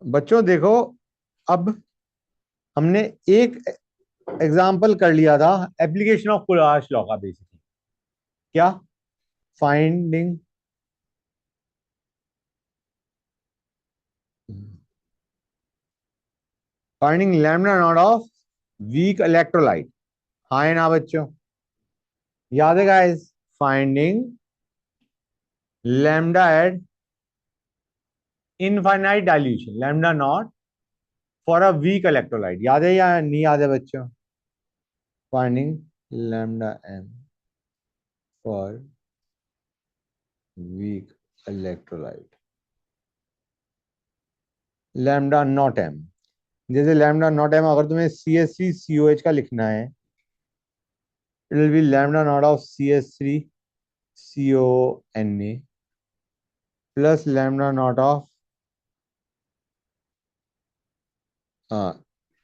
बच्चों देखो, अब हमने एक एग्जाम्पल कर लिया था एप्लीकेशन ऑफ कुराश लॉ का। बेसिकली क्या? Finding finding lambda nought of weak electrolyte. हाँ है ना बच्चों? याद है guys? Finding lambda at infinite dilution lambda nought for a weak electrolyte. याद है या नहीं याद है बच्चों? Finding lambda M for weak electrolyte lambda nought M. जैसे लैम्डा नॉट एम अगर तुम्हें C S three C O H का लिखना है, it will B lambda nought of C S three C O N A plus lambda nought of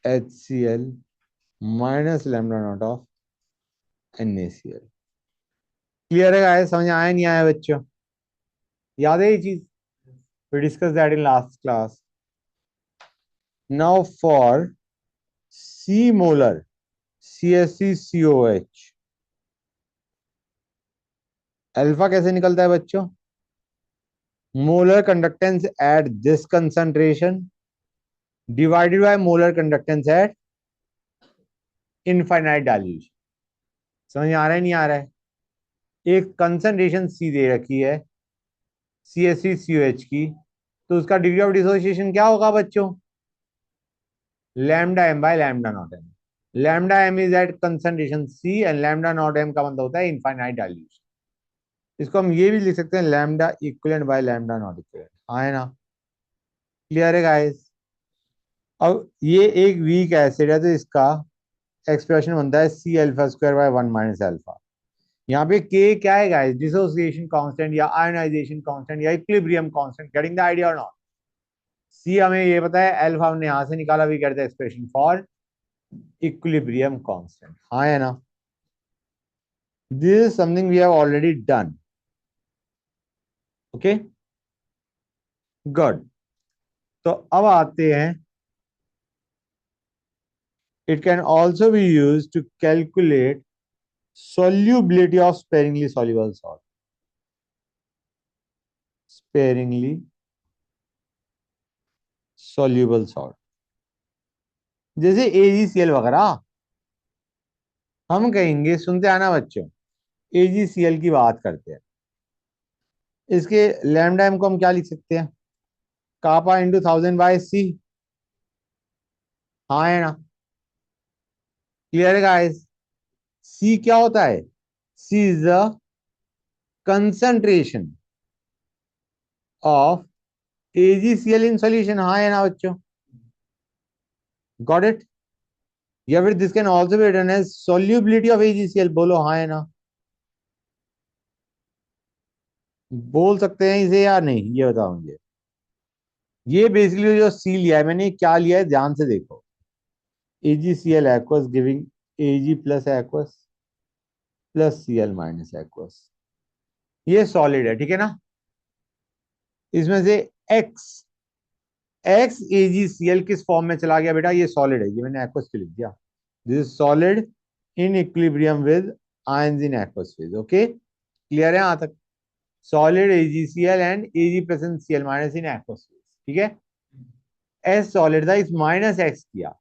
H C L minus lambda nought of N A C L. Clear है guys? समझ आया नहीं आया बच्चों? याद है ये चीज? We discuss that in last class. Now for C molar C S C C O H, alpha कैसे निकलता है बच्चों? Molar conductance at this concentration divided by molar conductance at infinite dilution. समझ आ रहा है नहीं आ रहा है? एक कंसंट्रेशन सी दे रखी है सी S C C O H की, तो उसका डिग्री ऑफ डिसोसिएशन क्या होगा बच्चों? Lambda M by lambda nought M. Lambda M is at concentration C and lambda nought M का मतलब होता है इनफाइनाइट डाइल्यूशन। इसको हम ये भी लिख सकते हैं lambda equivalent bye lambda not equivalent. हाँ है ना? क्लियर है गाइस? अब ये एक वीक एसिड है तो इसका एक्सप्रेशन बनता है C alpha square by one minus alpha. यहाँ पे के क्या है गाइस? डिसोसिएशन कांस्टेंट या आयोनाइजेशन कांस्टेंट या equilibrium constant. Getting the idea or not? See हमें ये पता है, अल्फा हमने यहां से निकाला। We get the expression for equilibrium constant. हाँ है ना? This is something we have already done. Okay, good. तो अब आते हैं, it can also be use to calculate solubility of sparingly soluble salt. Sparingly soluble salt जैसे AgCl वगैरह। हम कहेंगे, सुनते आना बच्चों, AgCl की बात करते हैं। इसके लैम्डा एम को हम क्या लिख सकते हैं? कापा इंटू थाउजेंड बाय सी। हाँ है ना? क्लियर है गाइस? सी क्या होता है? C is the concentration of AgCl in solution. हाँ है ना बच्चों? Got it? या फिर this can also be written as solubility of AgCl। बोलो हाँ है ना? बोल सकते हैं इसे या नहीं, ये बताओ मुझे। ये बेसिकली जो सी लिया है मैंने, क्या लिया है ध्यान से देखो। AgCl aqueous giving Ag plus aqueous plus Cl minus aqueous। ये सॉलिड है, ठीक है ना? इसमें से x x AgCl किस फॉर्म में चला गया बेटा? ये सॉलिड है, ये मैंने aqueous क्यों लिख दिया? This is solid in equilibrium with ions in aqueous phase। Okay, clear है यहां तक? Solid AgCl and Ag plus Cl minus in aqueous phase, ठीक है? एस सॉलिड था, इस माइनस एक्स किया।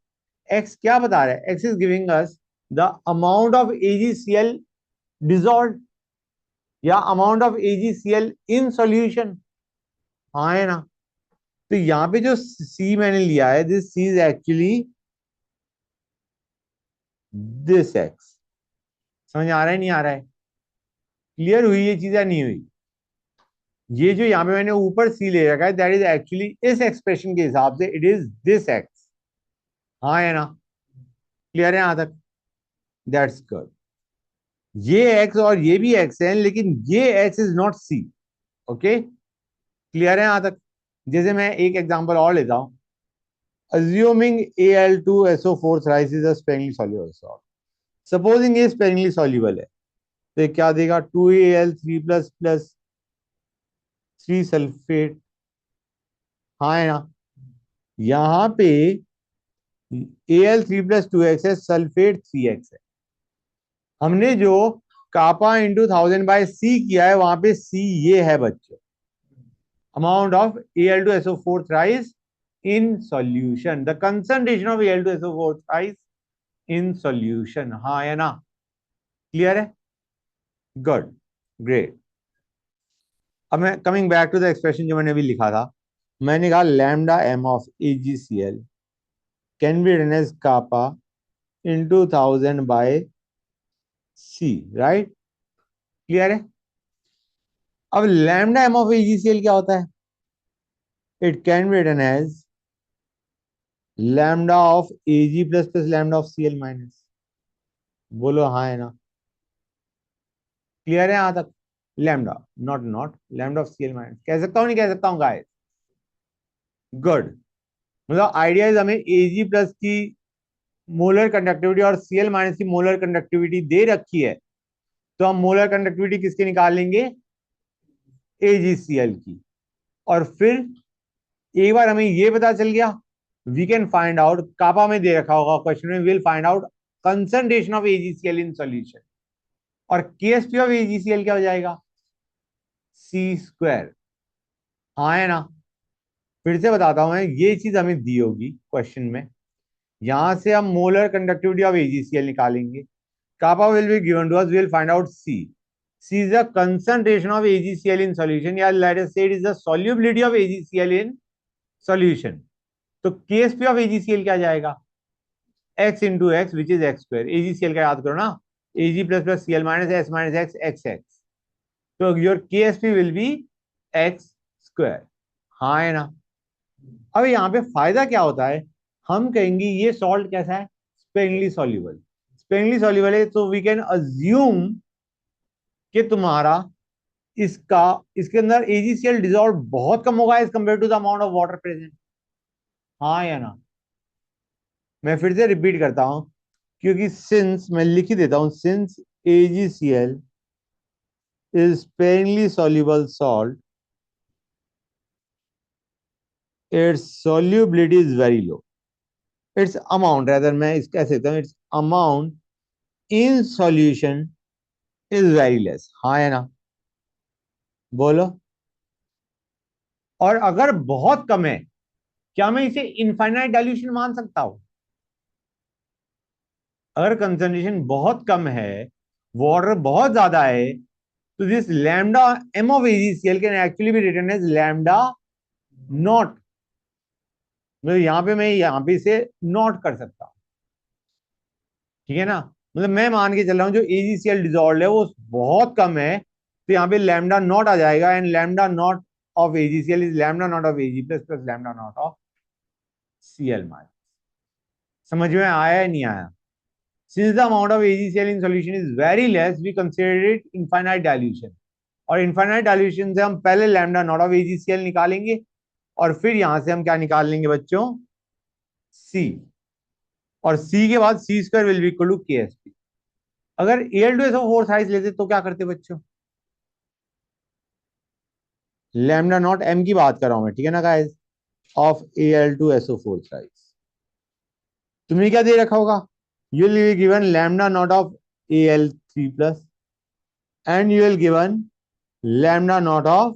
एक्स क्या बता रहा है? X is giving us the amount of AgCl dissolve या amount of AgCl in solution. हाँ है ना? तो यहां पे जो सी मैंने लिया है, this C is actually this X. समझ आ रहा है नहीं आ रहा है? क्लियर हुई ये चीज या नहीं हुई? ये जो यहां पे मैंने ऊपर सी ले रखा है, दैट इज एक्चुअली इस एक्सप्रेशन के हिसाब से इट इज दिस एक्स। हाँ है ना? क्लियर है यहां तक? That's good. ये एक्स और ये भी एक्स है, लेकिन ये X is not C. Okay, clear है यहां तक? जैसे मैं एक एग्जांपल और लेता हूं। assuming Al2SO4 thrice is a sparingly soluble salt, supposing ये sparingly soluble है, तो ये क्या देगा? 2Al3 plus plus 3 sulphate. हाँ है ना? यहां पे Al3+2x है, सल्फेट 3x है। हमने जो कापा इंटू 1000/C किया है, वहां पे C ये है बच्चों, amount of Al2SO4 thrice in solution, the concentration of Al2SO4 thrice in solution। हाँ है ना, क्लियर है, गुड, ग्रेट। अब मैं coming back to the expression जो मैंने अभी लिखा था, मैंने कहा lambda M of AgCl can be written as kappa into 1000/C, right, clear है। अब लैम्डा एम ऑफ AgCl क्या होता है? It can be written as lambda of Ag plus lambda of Cl minus. बोलो हाँ है ना, क्लियर है यहां तक? Lambda, nought lambda of Cl minus, कह सकता हूं नहीं कह सकता हूं गाइस? गुड। मतलब आइडिया इज हमें Ag प्लस की मोलर कंडक्टिविटी और Cl माइनस की मोलर कंडक्टिविटी दे रखी है, तो हम मोलर कंडक्टिविटी किसके निकाल लेंगे? AgCl की। और फिर एक बार हमें ये पता चल गया, वी कैन फाइंड आउट, कापा में दे रखा होगा क्वेश्चन में, will find out concentration of AgCl in solution. और KSP ऑफ AgCl क्या हो जाएगा? C²। हाँ है ना? फिर से बताता हूं मैं, ये चीज हमें दी होगी क्वेश्चन में, यहां से हम मोलर कंडक्टिविटी ऑफ AgCl निकालेंगे, kappa will be given to us, we'll find out C. C is the concentration of AgCl in solution, या let us say it is the solubility of AgCl in solution। तो KSP of AgCl क्या जाएगा? x into x which is x²। AgCl का याद करो ना, Ag plus Cl minus S minus x xx। तो your KSP will be x²। हाँ है ना? अब यहाँ पे फायदा क्या होता है, हम कहेंगे ये सॉल्ट कैसा है? स्पेनली सॉल्युबल। स्पेनली सॉल्युबल है तो वी कैन अज्यूम कि तुम्हारा इसका इसके अंदर AgCl डिजॉल्व बहुत कम होगा as compare to the amount of water present. हाँ या ना? मैं फिर से रिपीट करता हूं, क्योंकि सिंस मैं लिख ही देता हूं, since AgCl is sparingly soluble salt, its solubility is very low, its amount rather, मैं इस कह सकता हूं its amount in solution is very less. हाँ है ना? बोलो। और अगर बहुत कम है, क्या मैं इसे इनफाइनाइट डाइल्यूशन मान सकता हूं? अगर कंसंट्रेशन बहुत कम है, वाटर बहुत ज्यादा है, तो this lambda M of AgCl can actually be written as lambda nought. मतलब यहां पे मैं यहां पे इसे नॉट कर सकता हूं, ठीक है ना? मतलब मैं मान के चल रहा हूं जो AgCl डिजॉल्व है वो बहुत कम है, तो यहाँ पे लैम्डा नॉट आ जाएगा, and lambda nought of AgCl is lambda nought of Ag plus lambda nought of Cl minus. समझ में आया या नहीं आया? Since the amount of AgCl in solution is very less, we consider it infinite dilution। और infinite dilution से हम पहले लैम्डा नॉट ऑफ AgCl निकालेंगे, और फिर यहां से हम क्या निकाल लेंगे बच्चों? C। और C के बाद C² will be equal to KSP। अगर Al2SO4 साइज लेते तो क्या करते बच्चों? लैम्डा नॉट M की बात कर रहा हूं मैं, ठीक है ना गाइस, ऑफ Al2SO4 साइज। तुम्हें क्या दे रखा होगा? You will be given lambda nought of Al3+ and you will given lambda nought of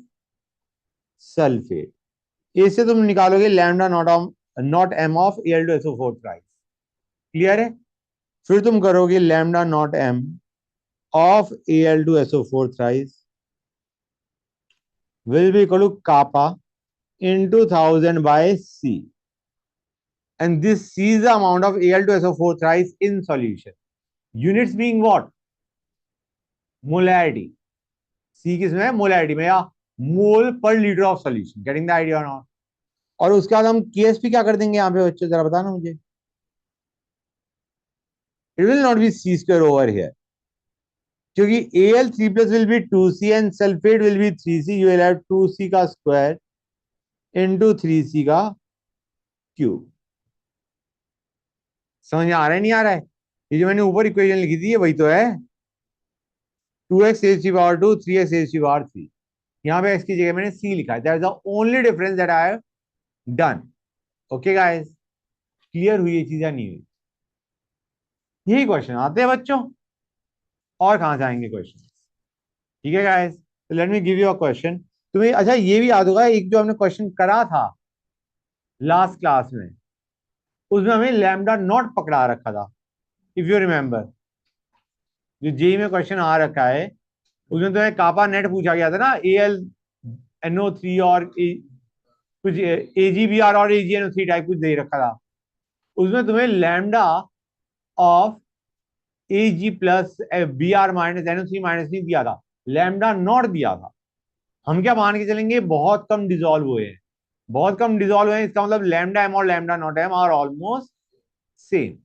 sulphate. इससे तुम निकालोगे lambda nought M of Al2SO4 thrice. Clear है? फिर तुम करोगे lambda nought M of Al2SO4 thrice will be equal to kappa into 1000/C, and this C is the amount of Al2SO4 thrice in solution, units being what? Molarity. C किसमें है? Molarity में, या मोल पर litre of solution. Getting the idea or not? और उसके बाद हम KSP क्या कर देंगे यहाँ पे बच्चों, जरा बताना मुझे। It will not be C² over here, क्योंकि Al3+ will be 2C and sulphate will be 3C। You will have 2C का स्क्वायर इंटू 3C का क्यूब। समझ में आ रहा है नहीं आ रहा है? ये जो मैंने ऊपर इक्वेशन लिखी थी ये वही तो है, 2x⁴2 3x⁴3। यहाँ पे x की जगह मैंने C लिखा है। That is the only difference that I have done. Okay guys, clear हुई ये चीज या नहीं हुई? यही क्वेश्चन आते हैं बच्चों, और कहां से आएंगे क्वेश्चन? ठीक है गाइस, तो let me give you a question. तुम्हें अच्छा ये भी याद होगा, एक जो हमने क्वेश्चन करा था लास्ट क्लास में, उसमें हमें लैम्डा नॉट पकड़ा रखा था, इफ यू रिमेम्बर। जो जेई में क्वेश्चन आ रखा है, उसमें तुम्हें कापा नेट पूछा गया था ना, AlNO3 और कुछ AgBr और AgNO3 टाइप कुछ दे रखा था। उसमें तुम्हें lambda of Ag plus Br minus NO3 minus नहीं दिया था, लैम्डा नॉट दिया था। हम क्या मान के चलेंगे, बहुत कम डिजोल्व हुए हैं, बहुत कम डिजोल्व हुए हैं, इसका मतलब लैम्डा एम और lambda nought M are almost same.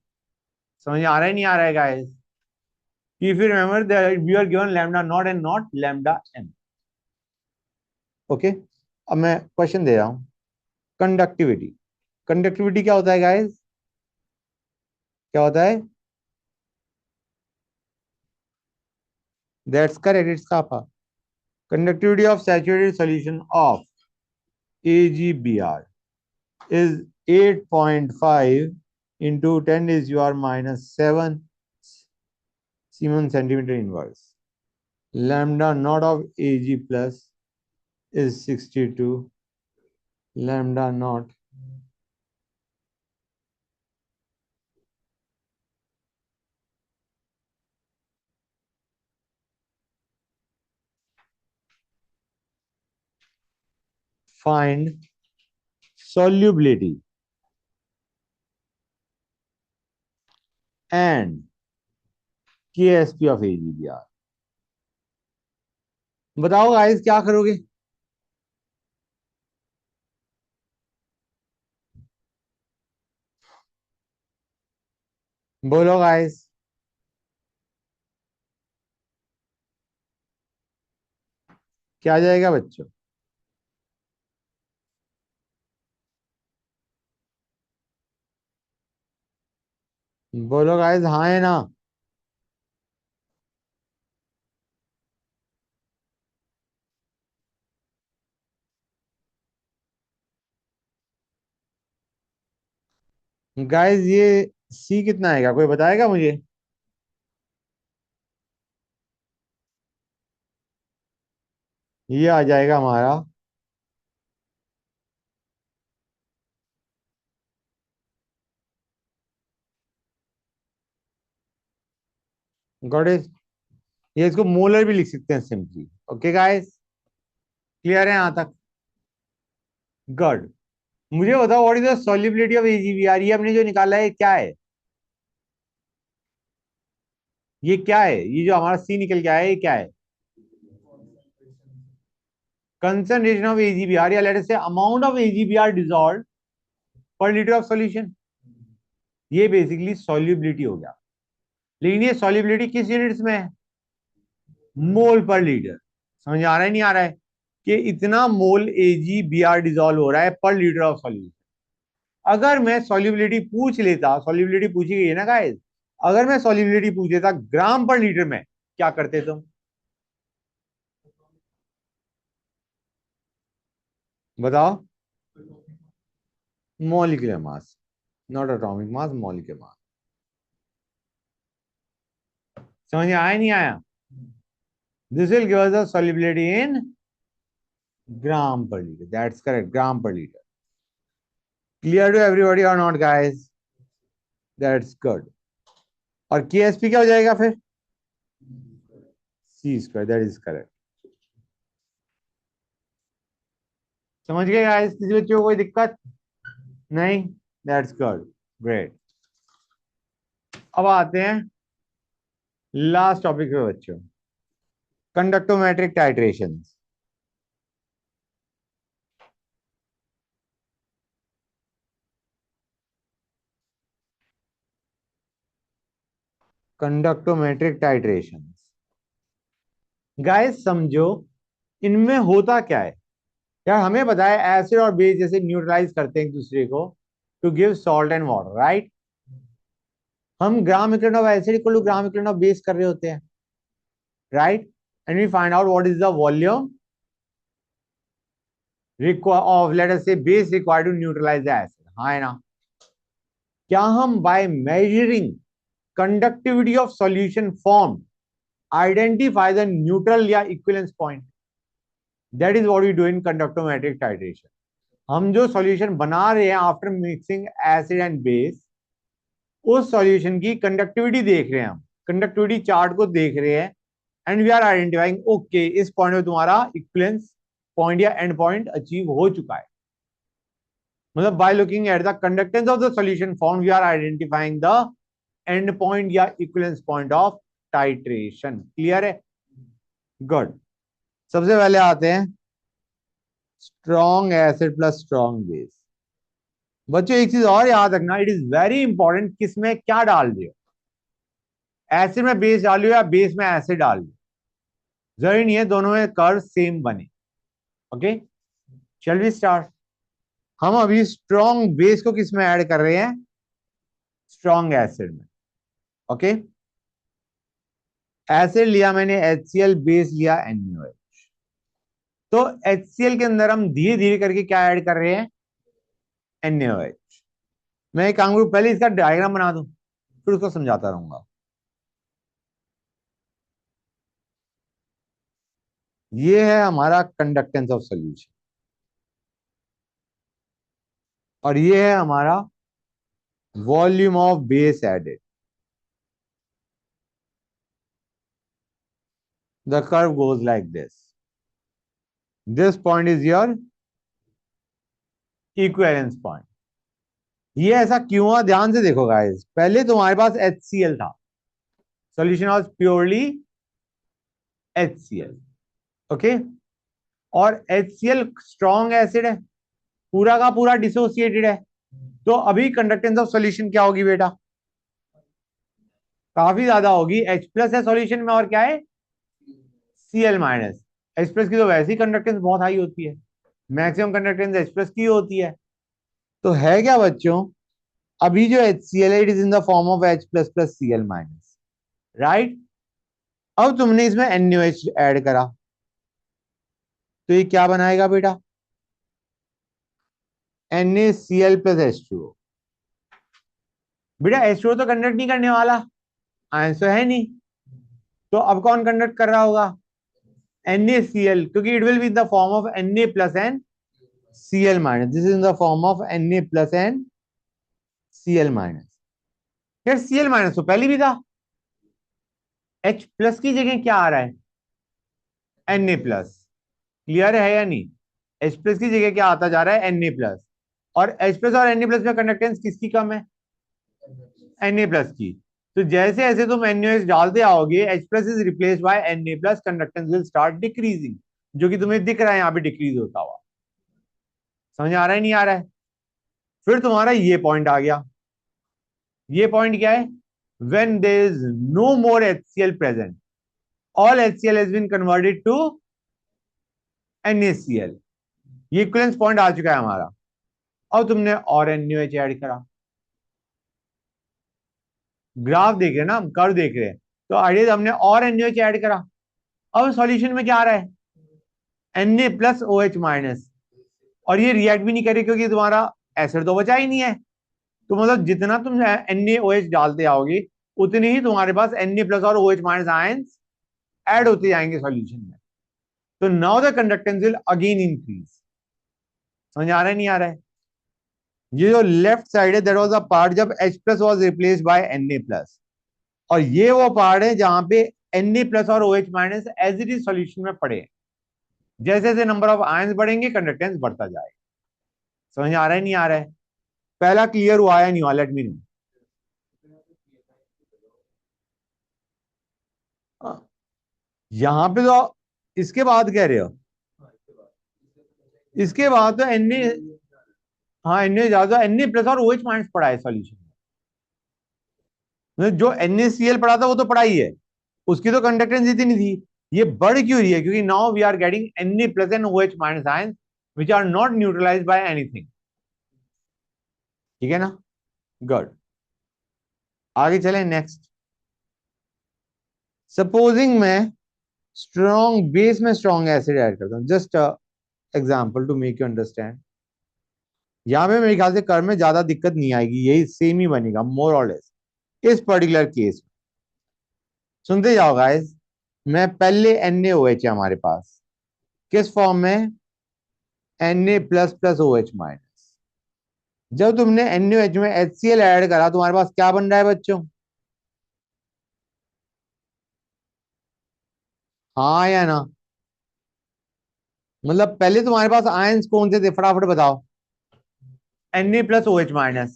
समझ आ रहा है नहीं आ रहा है guys? If you remember that we are given lambda nought and nought lambda M. Okay, अब मैं क्वेश्चन दे रहा हूं। कंडक्टिविटी, कंडक्टिविटी क्या होता है गाइस? क्या होता है? That's correct, it's kappa. Conductivity of saturated solution of AgBr is 8.5 into 10 is your minus 7 Siemens centimeter inverse. Lambda naught of Ag plus is 62. Lambda naught find solubility and KSP of AgBr. बताओ guys क्या करोगे? बोलो guys. क्या आ जाएगा बच्चों? बोलो guys, हाँ है ना? गाइस ये सी कितना आएगा, कोई बताएगा मुझे? ये आ जाएगा हमारा, गॉट इज, ये इसको मोलर भी लिख सकते हैं सिंपली। ओके गाइस, क्लियर है यहां तक? गुड। मुझे बताओ what is the solubility of AgBr? ये हमने जो निकाला है क्या है? ये क्या है? ये जो हमारा सी निकल के आया है ये क्या है? कंसंट्रेशन ऑफ AgBr, या लेट अस से अमाउंट ऑफ AgBr डिसॉल्व पर लीटर ऑफ सॉल्यूशन। ये बेसिकली सॉल्युबिलिटी हो गया। लेकिन ये सॉल्युबिलिटी किस यूनिट्स में है? मोल पर लीटर। समझ आ रहा है नहीं आ रहा है? कि इतना मोल AgBr डिसॉल्व हो रहा है पर लीटर ऑफ सॉल्यूशन। अगर मैं सॉल्युबिलिटी पूछ लेता, सॉल्युबिलिटी पूछी गई है ना गाइस, अगर मैं सॉल्युबिलिटी पूछ लेता ग्राम पर लीटर में, क्या करते तुम? बताओ। Molecular mass, not atomic mass, molecular mass. समझ में आया नहीं आया? This will give us the solubility in gram per litre, that's correct, gram per litre. Clear to everybody और नॉट गाइस? That's good. और KSP क्या हो जाएगा फिर? C square, that is correct. समझ गए गाइस? किसी बच्चे को कोई दिक्कत नहीं? That's good, great. अब आते हैं लास्ट टॉपिक पे बच्चों, conductometric titration. Conductometric titration guys, समझो इनमें होता क्या है। यार हमें बताया एसिड और बेस जैसे न्यूट्रलाइज करते हैं एक दूसरे को to give salt and water, right? हम gram equivalent of acid equal to gram equivalent of base कर रहे होते हैं, right? And we find out what is the volume of let us say base required to neutralize the acid। हाँ है ना? क्या हम by measuring conductivity of solution form identify the neutral या equivalence point? That is what we do in conductometric titration. हम जो solution बना रहे हैं after mixing acid and base, उस सॉल्यूशन की कंडक्टिविटी देख रहे हैं हम, कंडक्टिविटी चार्ट को देख रहे हैं, and we are identifying okay इस पॉइंट में तुम्हारा इक्विवेलेंस पॉइंट या एंड पॉइंट अचीव हो चुका है। मतलब by looking at the conductance of the solution form we are identifying the end point या equivalence point of titration. Clear है? गुड। सबसे पहले आते हैं strong acid plus strong base. बच्चों एक चीज और याद रखना, इट इज वेरी इंपॉर्टेंट किसमें क्या डाल रहे हो। एसिड में बेस डालियो या बेस में एसिड डाल दो, जरूरी नहीं है दोनों में कर्व सेम बने। ओके, चल वी स्टार्ट। हम अभी स्ट्रॉन्ग बेस को किस में ऐड कर रहे हैं? स्ट्रॉन्ग एसिड में। ओके, एसिड लिया मैंने HCl, बेस लिया NaOH। तो HCl के अंदर हम धीरे धीरे करके क्या ऐड कर रहे हैं? NaOH। मैं एक काम करूं, पहले इसका डायग्राम बना दूं फिर उसको समझाता रहूंगा। ये है हमारा कंडक्टेंस ऑफ सॉल्यूशन और ये है हमारा volume of base added. The curve goes like this point is your equivalence point. ये ऐसा क्यों हुआ, ध्यान से देखो गाइस। पहले तुम्हारे पास HCl था, solution was purely HCl। Okay, और HCl स्ट्रॉन्ग एसिड है, पूरा का पूरा डिसोसिएटेड है। तो अभी कंडक्टेंस ऑफ सॉल्यूशन क्या होगी बेटा? काफी ज्यादा होगी। H प्लस है सॉल्यूशन में और क्या है? Cl minus. H प्लस की तो वैसे ही कंडक्टेंस बहुत हाई होती है, मैक्सिमम कंडक्टेंस H प्लस की होती है। तो है क्या बच्चों, अभी जो HCl है it is in the form of H plus plus Cl minus, right? अब तुमने इसमें NaOH ऐड करा तो ये क्या बनाएगा बेटा? NaCl plus H2O। बेटा H2O तो कंडक्ट नहीं करने वाला, आंसर है नहीं, तो अब कौन कंडक्ट कर रहा होगा? NaCl, क्योंकि it will be in the form of Na plus and Cl minus. This is in the form of Na plus and Cl minus. फिर Cl माइनस तो पहले भी था, H प्लस की जगह क्या आ रहा है? Na plus. क्लियर है या नहीं? H प्लस की जगह क्या आता जा रहा है? Na plus. और H प्लस और Na प्लस में कंडक्टेंस किसकी कम है? Na प्लस की। तो जैसे ऐसे तुम NaOH डालते आओगे, H plus is replaced by Na plus, conductance will start decreasing, जो कि तुम्हें दिख रहा है यहाँ पे डिक्रीज होता हुआ। समझ आ रहा है नहीं आ रहा है? फिर तुम्हारा ये पॉइंट आ गया। ये पॉइंट क्या है? When there is no more HCl present, all HCl has been converted to NaCl। ये इक्विवेलेंस पॉइंट आ चुका है हमारा। अब तुमने और NaOH ऐड करा, ग्राफ देख रहे हैं ना हम, कर्व देख रहे हैं। तो आइडिया हमने और NaOH ऐड करा, अब सॉल्यूशन में क्या आ रहा है? Na plus OH minus. और ये रिएक्ट भी नहीं करे क्योंकि तुम्हारा एसिड तो बचा ही नहीं है। तो मतलब जितना तुम NaOH डालते आओगे उतनी ही तुम्हारे पास Na प्लस और OH माइनस आयंस ऐड होते जाएंगे सॉल्यूशन में। तो now the conductance will again increase. समझ आ रहा है नहीं आ रहा है? ये जो लेफ्ट साइड है दैट वाज द पार्ट जब H plus was replaced by Na plus, और ये वो पार्ट है जहां पे Na प्लस और OH minus as it is solution में पड़े हैं। जैसे जैसे नंबर ऑफ आयंस बढ़ेंगे कंडक्टेंस बढ़ता जाएगा। समझ आ रहा है नहीं आ रहा है? पहला क्लियर हुआ या नहीं हुआ? Late me no. यहां पे तो इसके बाद कह रहे हो? इसके बाद तो Na, हाँ Na ज्यादा, Na प्लस और OH माइनस पड़ा है सॉल्यूशन में। जो NaCl पड़ा था वो तो पड़ा ही है, उसकी तो कंडक्टेंस इतनी थी। ये बढ़ क्यों रही है? क्योंकि now we are getting Na plus and OH minus ions which are not neutralised by anything. ठीक है ना? गुड। आगे चलें नेक्स्ट। सपोजिंग मैं स्ट्रॉन्ग बेस में स्ट्रॉन्ग एसिड ऐड करता हूं, just example to make you understand. यहाँ पे मेरे ख्याल से कर में ज्यादा दिक्कत नहीं आएगी, यही सेम ही बनेगा मोर और लेस इस पर्टिकुलर केस में। सुनते जाओ गाइस। मैं पहले NaOH है हमारे पास, किस फॉर्म में? Na++OH-। जब तुमने NaOH में HCl ऐड करा, तुम्हारे पास क्या बन रहा है बच्चों? हाँ या ना? मतलब पहले तुम्हारे पास आयंस कौन से थे, फटाफट बताओ। Na+OH-।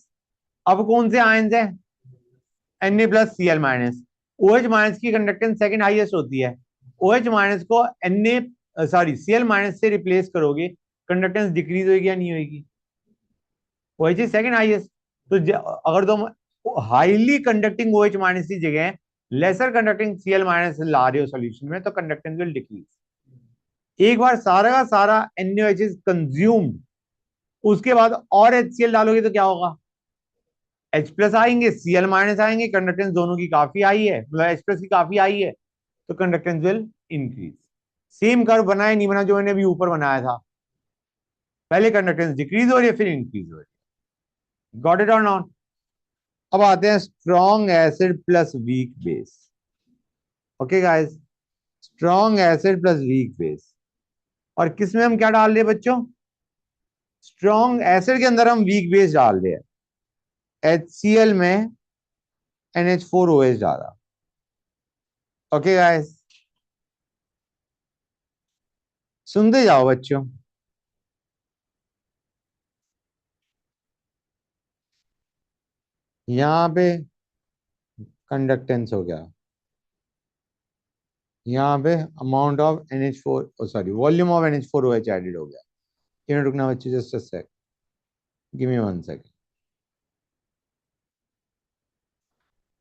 अब कौन से आयंस है? Na+Cl-। OH- की कंडक्टेंस सेकंड हाईएस्ट होती है। OH- को Cl- से रिप्लेस करोगे, कंडक्टेंस डिक्रीज होगी या नहीं होगी? OH second highest. तो अगर तुम हाईली कंडक्टिंग OH- की जगह लेसर कंडक्टिंग Cl- ला रहे हो सॉल्यूशन में, तो कंडक्टेंस विल डिक्रीज। एक बार सारा का सारा NaOH कंज्यूम्ड, उसके बाद और HCl डालोगे तो क्या होगा? H+ आएंगे, Cl- आएंगे, कंडक्टेंस दोनों की काफी हाई है, मतलब H+ की काफी हाई है, तो conductance will increase. Same curve बनाया नहीं बना जो मैंने अभी ऊपर बनाया था, पहले कंडक्टेंस डिक्रीज हो रही है फिर इंक्रीज हो रही है। गॉट इट और नॉट? अब आते हैं strong acid plus weak base. Okay guys, strong acid plus weak base. और किसमें हम क्या डाल रहे हैं बच्चों? स्ट्रॉन्ग एसिड के अंदर हम वीक बेस डाल रहे हैं, HCl में NH4OH डाला। ओके गाइस, सुनते जाओ बच्चों। यहां पे कंडक्टेंस हो गया, यहाँ पे amount of NH4, sorry volume of NH4OH added हो गया। एक रुकना बच्चे, just a sec, give me 1 second.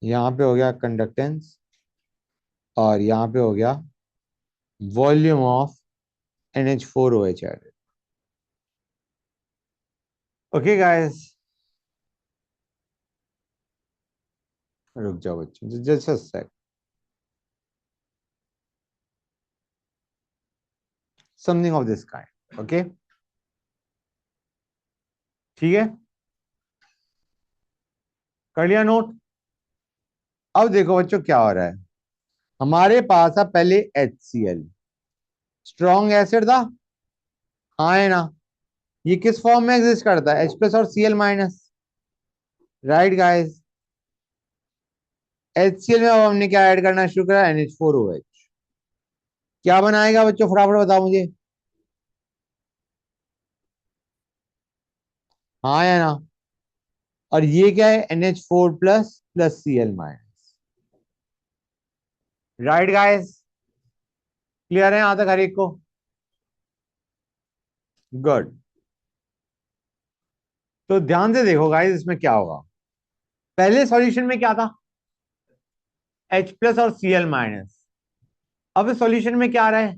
यहाँ पे हो गया कंडक्टेंस, और यहाँ पे हो गया volume of NH4OH added. Okay guys, रुक जाओ बच्चों, just a sec, something of this kind. Okay, ठीक है, कर लिया नोट? अब देखो बच्चों क्या हो रहा है। हमारे पास था पहले HCl, स्ट्रॉन्ग एसिड था, हाँ है ना? ये किस फॉर्म में एग्जिस्ट करता है? H+ और Cl-। राइट गाइस, HCl में अब हमने क्या ऐड करना शुरू करा? NH4OH। क्या बनाएगा बच्चों, फटाफट बताओ मुझे। हाँ या ना? और ये क्या है? NH4+ Cl-। Right guys, clear है यहां तक हर एक को? गुड। तो ध्यान से देखो गाइस, इसमें क्या होगा। पहले सॉल्यूशन में क्या था? H+ और Cl-। अब इस सॉल्यूशन में क्या आ रहा है?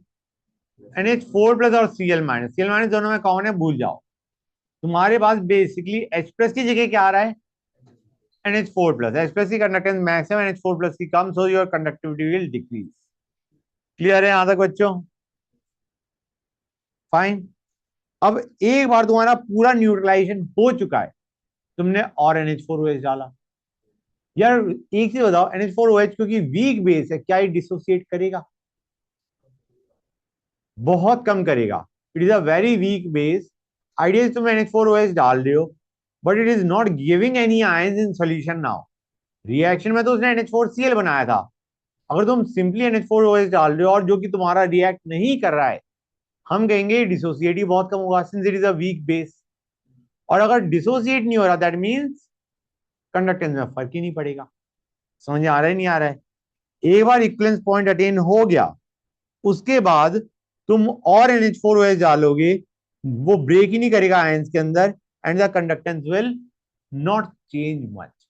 NH4+ और Cl-। Cl- दोनों में कौन है भूल जाओ। तुम्हारे पास बेसिकली H+ की जगह क्या आ रहा है? NH4+। H+ की कंडक्टेंस मैक्सिमम, NH4+ की कम, so your conductivity will decrease. Clear है यहां तक बच्चों? फाइन। अब एक बार तुम्हारा पूरा न्यूट्रलाइजेशन हो चुका है, तुमने और NH4OH डाला। यार एक चीज बताओ, NH4OH क्योंकि वीक बेस है, क्या ये डिसोसिएट करेगा? बहुत कम करेगा। It is a very weak base. Idea तुम NH4OH डाल रहे हो, but it is not giving any ions in solution now. Reaction में तो उसने NH4Cl बनाया था। अगर तुम सिंपली NH4OH डाल रहे हो और जो कि तुम्हारा रिएक्ट नहीं कर रहा है, हम कहेंगे डिसोसिएटिव बहुत कम होगा, since it is a weak base. और अगर डिसोसिएट नहीं हो रहा, दैट मीन्स कंडक्टेंस में फर्क ही नहीं पड़ेगा। समझ आ रहा है नहीं आ रहा है? एक बार इक्विवेलेंस पॉइंट अटेन हो गया, उसके बाद तुम और NH4OH डालोगे, वो ब्रेक ही नहीं करेगा आयंस के अंदर, and the conductance will not change much.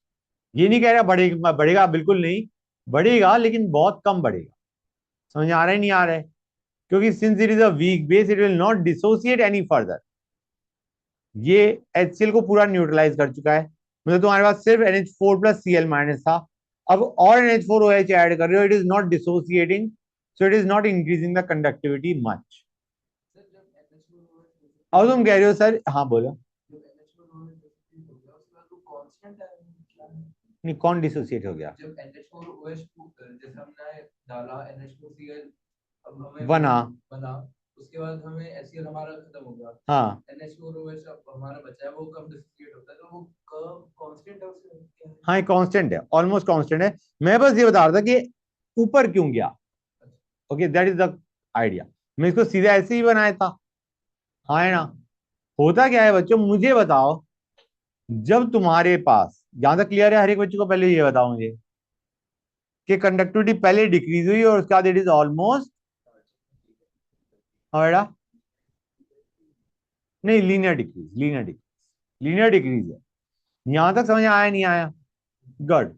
ये नहीं कह रहा बढ़ेगा, बढ़ेगा बिल्कुल नहीं, बढ़ेगा लेकिन बहुत कम बढ़ेगा। समझ आ रहा है नहीं आ रहा है? क्योंकि since it is a weak base, it will not dissociate any further. ये HCl को पूरा न्यूट्रलाइज कर चुका है, मतलब तुम्हारे पास सिर्फ NH4+Cl- था। अब और NH4OH ऐड कर रहे हो, it is not dissociating, so it is not increasing the conductivity much. अब तुम कह रहे हो सर, हाँ बोलो। नहीं, कौन डिसोसिएट हो गया? जब NH4OH जैसे हमने डाला NH4Cl, अब हमें बना। बना, उसके बाद हमें HCl हमारा खत्म हो गया, हाँ NH4OH अब हमारा बचा है, वो कब डिसोसिएट होता है, तो वो कर्व कांस्टेंट है उसमें क्या है? हाँ, कांस्टेंट है, ऑलमोस्ट कांस्टेंट है। मैं बस ये बता रहा था कि ऊपर क्यों गया। Okay, that is the idea. मैं इसको सीधा ऐसे ही बनाया था। हाँ है ना। होता क्या है बच्चों, मुझे बताओ, जब तुम्हारे पास, जहां तक क्लियर है हर एक बच्चे को, पहले ये बताओ मुझे कि कंडक्टिविटी पहले डिक्रीज हुई और उसके बाद इट इज ऑलमोस्ट, हाँ बेटा, नहीं, लीनियर डिक्रीज, लीनियर डिक्रीज है। यहां तक समझ आया नहीं आया? गुड।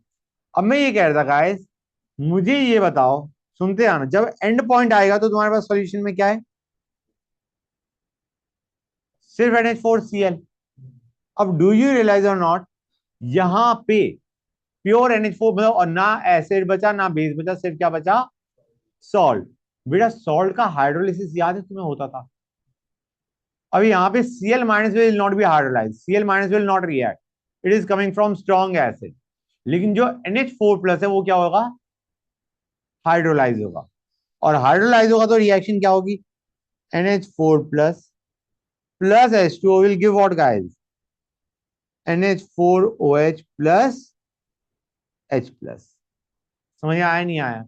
अब मैं ये कह रहा था गाइस, मुझे ये बताओ, सुनते आना, जब एंड पॉइंट आएगा तो तुम्हारे पास सॉल्यूशन में क्या है? सिर्फ NH4Cl। अब डू यू रियलाइज और नॉट, यहां पे प्योर NH4 मतलब, और ना एसिड बचा ना बेस बचा, सिर्फ क्या बचा? सॉल्ट। बेटा सॉल्ट का हाइड्रोलिसिस याद है तुम्हें होता था? अभी यहाँ पे Cl minus will not be hydrolyse, Cl minus will not react, it is coming from strong acid. लेकिन जो NH4 प्लस है वो क्या होगा? हाइड्रोलाइज होगा। और हाइड्रोलाइज होगा तो रिएक्शन क्या होगी? NH4 plus plus H2O will give what guys? NH4OH plus H plus. समझ में आया नहीं आया?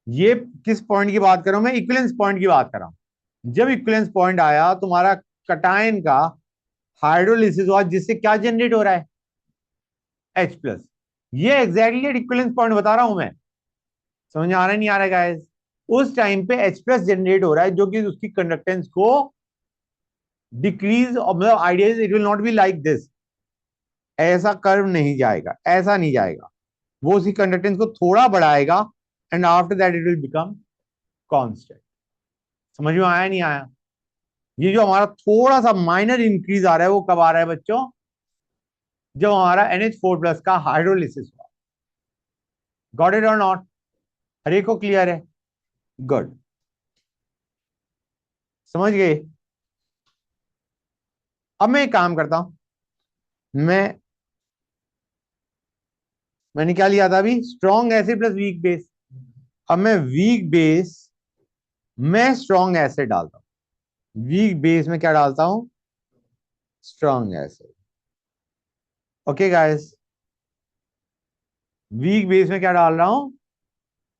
ये किस पॉइंट की बात कर रहा हूं मैं? इक्विवेलेंस पॉइंट की बात कर रहा हूं। जब इक्विवेलेंस पॉइंट आया, तुम्हारा कटायन का हाइड्रोलिसिस हुआ, जिससे क्या जनरेट हो रहा है? H plus. ये एग्जैक्टली इक्विवेलेंस पॉइंट बता रहा हूं मैं। समझ में आ रहा है नहीं आ रहा है गाइस? उस टाइम पे H प्लस जनरेट हो रहा है, जो कि उसकी कंडक्टेंस को डिक्रीज, मतलब idea it will not be like this, ऐसा कर्व नहीं जाएगा, ऐसा नहीं जाएगा। वो उसकी कंडक्टेंस को थोड़ा बढ़ाएगा and after that it will become constant. समझ में आया नहीं आया? ये जो हमारा थोड़ा सा माइनर इंक्रीज आ रहा है, वो कब आ रहा है बच्चों? जब हमारा NH4 प्लस का हाइड्रोलिसिस हुआ। गॉट इट और नॉट? हर एक को क्लियर है? गुड। समझ गए? अब मैं एक काम करता हूं, मैं मैंने क्या लिया था अभी? Strong acid plus weak base. अब मैं वीक बेस में स्ट्रॉन्ग एसिड डालता हूं। वीक बेस में क्या डालता हूं? Strong acid. Okay guys, week base में क्या डाल रहा हूं?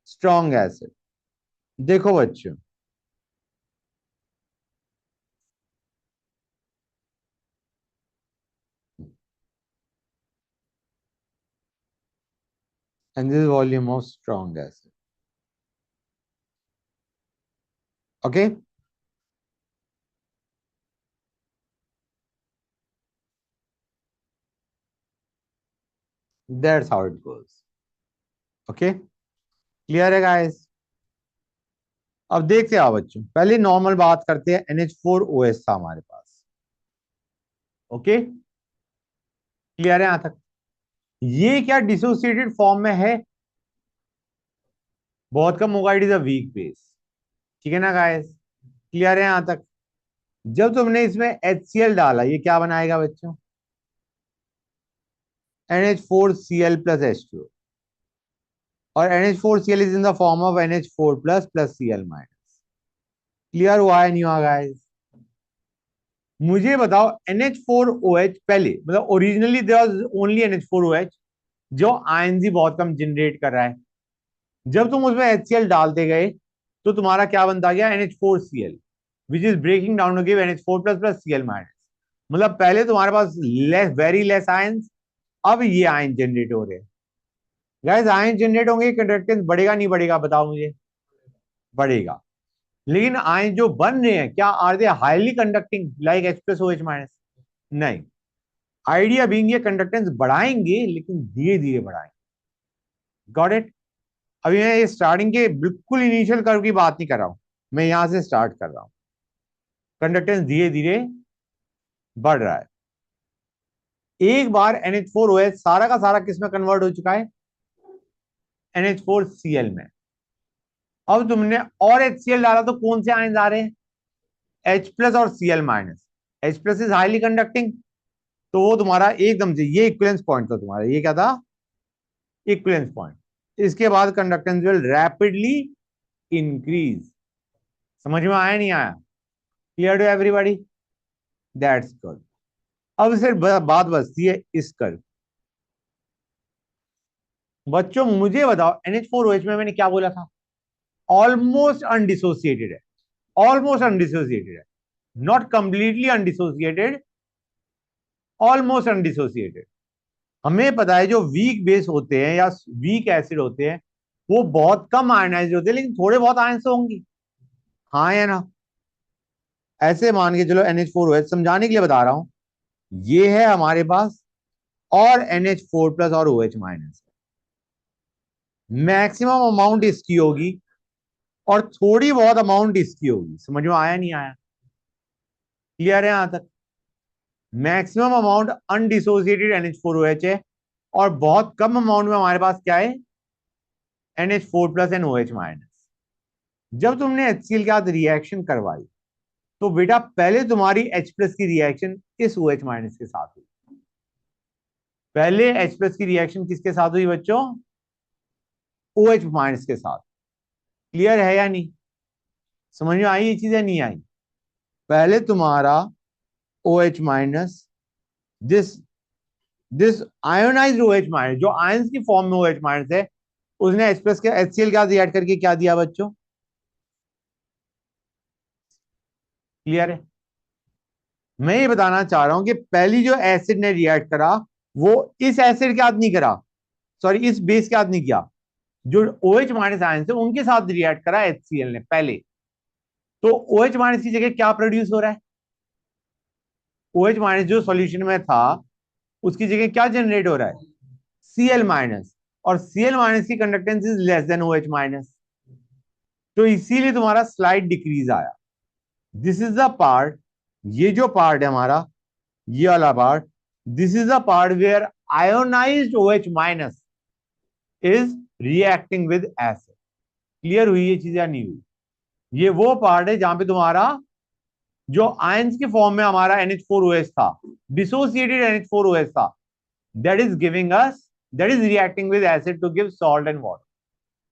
Strong acid. देखो बच्चों, and this is volume of strong acid. Okay, that's how it goes. Okay, clear है गाइस? अब देखते आओ बच्चों, पहले नॉर्मल बात करते हैं। NH4OH था हमारे पास। ओके, क्लियर है यहां तक? ये क्या डिसोसिएटेड फॉर्म में है? बहुत कम होगा, it is a weak base. ठीक है ना गाइस? क्लियर है यहां तक? जब तुमने इसमें HCl डाला, ये क्या बनाएगा बच्चों? NH4Cl plus H2। और NH4Cl is in the form of NH4 plus plus Cl minus. Clear हुआ है नहीं हुआ गाइस? मुझे बताओ, NH4OH पहले, मतलब originally there was only NH4OH, जो आयनजी बहुत कम जनरेट कर रहा है। जब तुम उसमें HCl डालते गए तो तुम्हारा क्या बनता गया? NH4Cl, which is breaking down to give NH4 plus plus Cl minus. मतलब पहले तुम्हारे पास लेस, वेरी लेस आयंस, अब ये आयन जनरेट हो रहे हैं। गाइस आयन जनरेट होंगे, कंडक्टेंस बढ़ेगा नहीं बढ़ेगा? बताओ मुझे। बढ़ेगा। लेकिन आयन जो बन रहे हैं, क्या are they highly conducting like H plus OH minus? नहीं। आइडिया बीइंग ये कंडक्टेंस बढ़ाएंगे, लेकिन धीरे धीरे बढ़ाएंगे। Got it? अभी मैं ये स्टार्टिंग के बिल्कुल इनिशियल कर्व की बात नहीं कर रहा हूं, मैं यहां से स्टार्ट कर रहा हूं। कंडक्टेंस धीरे धीरे बढ़ रहा है। एक बार NH4OH सारा का सारा किस में कन्वर्ट हो चुका है? NH4Cl में। अब तुमने और HCl डाला तो कौन से आयन आ रहे हैं? H प्लस और Cl minus. H plus is highly conducting, तो वो तुम्हारा एकदम से ये इक्विवेलेंस पॉइंट था तुम्हारा, ये क्या था, इक्विवेलेंस पॉइंट। इसके बाद कंडक्टेंस विल रैपिडली इंक्रीज। समझ में आया नहीं आया? Clear to everybody? That's good. अब सिर्फ बात बचती है इस कर्व। बच्चों मुझे बताओ NH4OH में मैंने क्या बोला था? ऑलमोस्ट अनडिसोसिएटेड है, ऑलमोस्ट अनडिसोसिएटेड है, not completely undissociated, almost undissociated. हमें पता है जो वीक बेस होते हैं या वीक एसिड होते हैं वो बहुत कम आयनाइज होते हैं, लेकिन थोड़े बहुत आयन से होंगी, हाँ या ना? ऐसे मान के चलो NH4OH, समझाने के लिए बता रहा हूं, ये है हमारे पास, और NH4+ और OH-, मैक्सिमम अमाउंट इसकी होगी और थोड़ी बहुत अमाउंट इसकी होगी। समझ में आया नहीं आया? क्लियर है यहां तक? मैक्सिमम अमाउंट अनडिसोसिएटेड NH4OH है, और बहुत कम अमाउंट में हमारे पास क्या है, NH4+ एंड OH-। जब तुमने HCl के साथ रिएक्शन करवाई तो बेटा पहले तुम्हारी H+ की रिएक्शन इस OH- के साथ हुई। पहले H+ की रिएक्शन किसके साथ हुई बच्चों? OH- के साथ। क्लियर है या नहीं? समझ में आई ये चीजें नहीं आई? पहले तुम्हारा OH-, this this ionised OH-, जो आयंस की फॉर्म में OH- है, उसने H+ के HCl का रिएक्ट करके क्या दिया बच्चों? क्लियर है? मैं ये बताना चाह रहा हूं कि पहली जो एसिड ने रिएक्ट करा वो इस एसिड के साथ नहीं करा, सॉरी इस बेस के साथ नहीं किया, जो OH- आयन है उनके साथ रिएक्ट करा HCl ने पहले। तो OH- की जगह क्या प्रोड्यूस हो रहा है? OH- जो सॉल्यूशन में था उसकी जगह क्या जनरेट हो रहा है? Cl-। और Cl- की conductance is less than OH-। तो इसीलिए तुम्हारा स्लाइड डिक्रीज आया। दिस इज द पार्ट, ये जो पार्ट है हमारा, ये वाला part, this is the part where ionised OH- is reacting with acid. Clear हुई ये चीज या नहीं हुई? ये वो पार्ट है जहां पे तुम्हारा जो आयंस के फॉर्म में हमारा NH4OH था, डिसोसिएटेड NH4OH था, that is giving us, that is reacting with acid to give salt and water.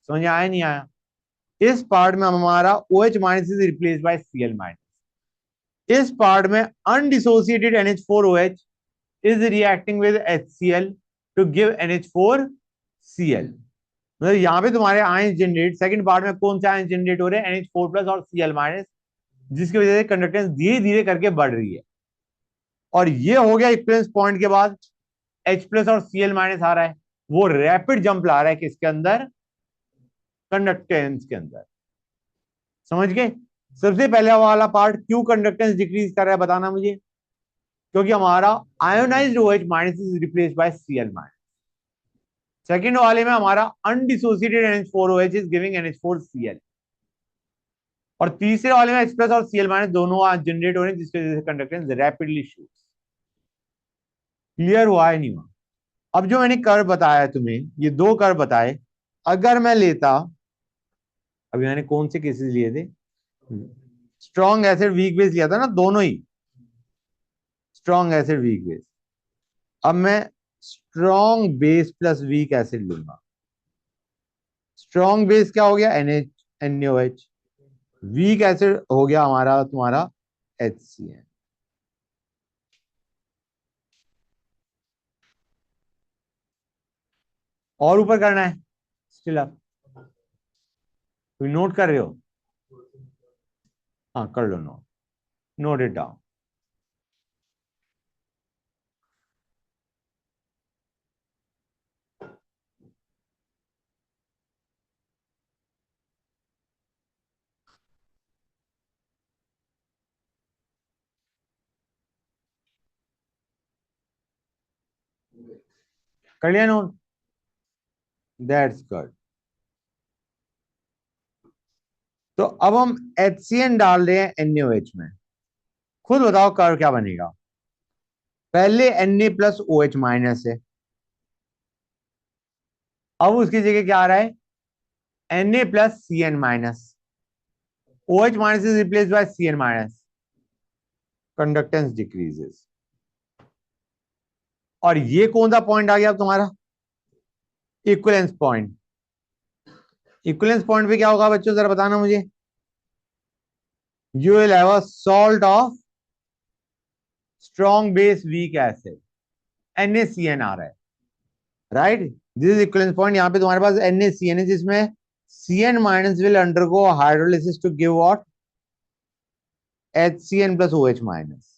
समझ आया नहीं आया? इस पार्ट में हमारा OH- is replace by Cl-। इस पार्ट में undissociated NH4OH is reacting with HCl to give NH4Cl। मतलब यहां पे तुम्हारे आयन जनरेट, सेकंड पार्ट में कौन से आयन जनरेट हो रहे हैं? NH4+ और Cl-, जिसकी वजह से कंडक्टेंस धीरे धीरे करके बढ़ रही है। और ये हो गया इक्विवेलेंस पॉइंट के बाद H+ और Cl- आ रहा है, वो रैपिड जंप ला रहा है किसके अंदर? कंडक्टेंस के अंदर। समझ गए? सबसे पहले वाला पार्ट क्यों कंडक्टेंस डिक्रीज कर रहा है बताना मुझे? क्योंकि हमारा ionised OH- is replace by Cl-। Second वाले में हमारा undissociated NH4OH is giving NH4Cl। और तीसरे वाले में H+ और Cl- दोनों जनरेट हो रहे हैं, जिसकी वजह से कंडक्टेंस रैपिडली शूट्स। क्लियर हुआ है नहीं हुआ? अब जो मैंने कर्व बताया तुम्हें, ये दो कर्व बताए, अगर मैं लेता, अभी मैंने कौन से केसेस लिए थे, स्ट्रॉन्ग एसिड वीक बेस लिया था ना, दोनों ही स्ट्रॉन्ग एसिड वीक बेस। अब मैं strong base plus weak acid लूंगा। स्ट्रॉन्ग बेस क्या हो गया? NH NaOH। वीक एसिड हो गया हमारा तुम्हारा HCl। और ऊपर करना है स्टिल अप? कोई नोट कर रहे हो? हाँ कर लो नोट, नोट इट डाउन। कर लिया नोट? That's good. तो अब हम HCN डाल रहे हैं NaOH में। खुद बताओ कर्व क्या बनेगा? पहले Na+OH- है, अब उसकी जगह क्या आ रहा है? Na+Cn-। OH- is replaced by Cn-। Conductance decreases. और ये कौन सा पॉइंट आ गया अब तुम्हारा? Equivalence point. इक्विवेलेंस पॉइंट पे क्या होगा बच्चों, जरा बताना मुझे। You will have a salt of strong base weak acid, NaCN आ रहा है, right. This is equivalence point. यहां पे तुम्हारे पास NaCN है, जिसमें Cn minus will undergo hydrolysis to give what? HCN plus OH minus.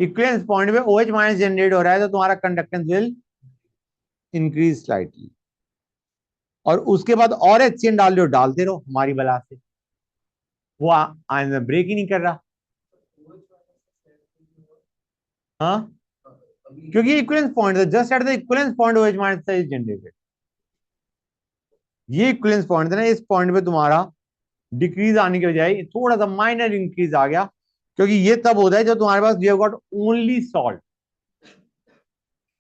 Equivalence point पे OH माइनस जनरेट हो रहा है, तो तुम्हारा कंडक्टेंस विल इंक्रीज स्लाइटली। और उसके बाद और HCN डालते रहो हमारी बला से, वो आयन में ब्रेक ही नहीं कर रहा। हाँ, अभी क्योंकि equivalence point just at the equivalence point OH minus is generated. ये इक्विवेलेंस पॉइंट है ना, इस पॉइंट पे तुम्हारा डिक्रीज आने की बजाय थोड़ा सा माइनर इंक्रीज आ गया, क्योंकि ये तब होता है जब तुम्हारे पास यू गॉट ओनली सॉल्ट।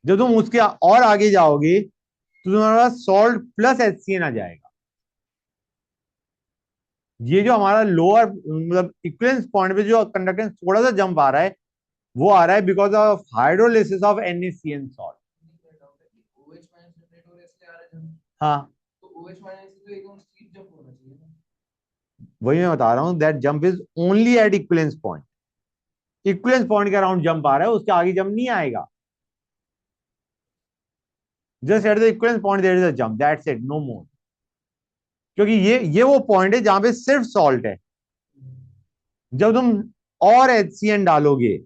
जब तुम उसके और आगे जाओगे तो तुम्हारे पास सॉल्ट प्लस HCN आ जाएगा। ये जो हमारा लोअर मतलब इक्विवेलेंस पॉइंट पे जो कंडक्टेंस थोड़ा सा जंप आ रहा है, वो आ रहा है because of hydrolysis of NaCN salt. OH minus generate हो रहा है इसलिए आ रहा है जंप। हाँ, तो OH माइनस तो एकदम स्टीप जंप होना चाहिए ना। वही मैं बता रहा हूं, that jump is only at equivalence point. Equivalence point के अराउंड जंप आ रहा है, उसके आगे जंप नहीं आएगा। Just at the equivalence point there is a jump, that's it, no more. क्योंकि ये वो पॉइंट है जहां पे सिर्फ सॉल्ट है। जब तुम और HCN डालोगे,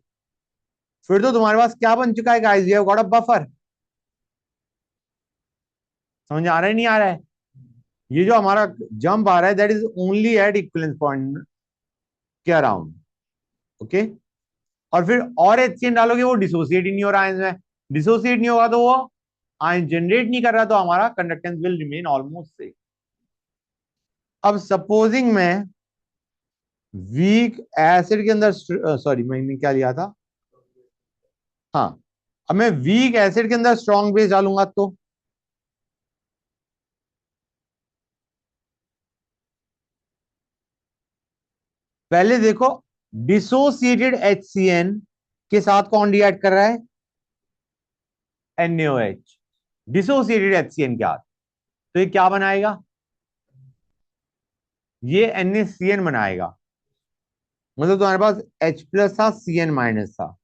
फिर तो तुम्हारे पास क्या बन चुका है guys? You have got a buffer. समझ आ रहा है नहीं आ रहा है? ये जो हमारा जंप आ रहा है, that is only at equivalence point के अराउंड। ओके। और फिर और HCN डालोगे, वो डिसोसिएट ही नहीं हो रहा है इसमें। डिसोसिएट नहीं होगा तो वो आयन जनरेट नहीं कर रहा, तो हमारा conductance will remain almost same. अब सपोजिंग मैं वीक एसिड के अंदर, सॉरी मैंने क्या लिया था? हाँ, अब मैं वीक एसिड के अंदर स्ट्रॉन्ग बेस डालूंगा तो पहले देखो, डिसोसिएटेड HCN के साथ कौन रिएक्ट कर रहा है? NaOH। डिसोसिएटेड HCN के साथ, तो ये क्या बनाएगा? ये NaCN बनाएगा। मतलब तुम्हारे पास H प्लस था, CN माइनस था,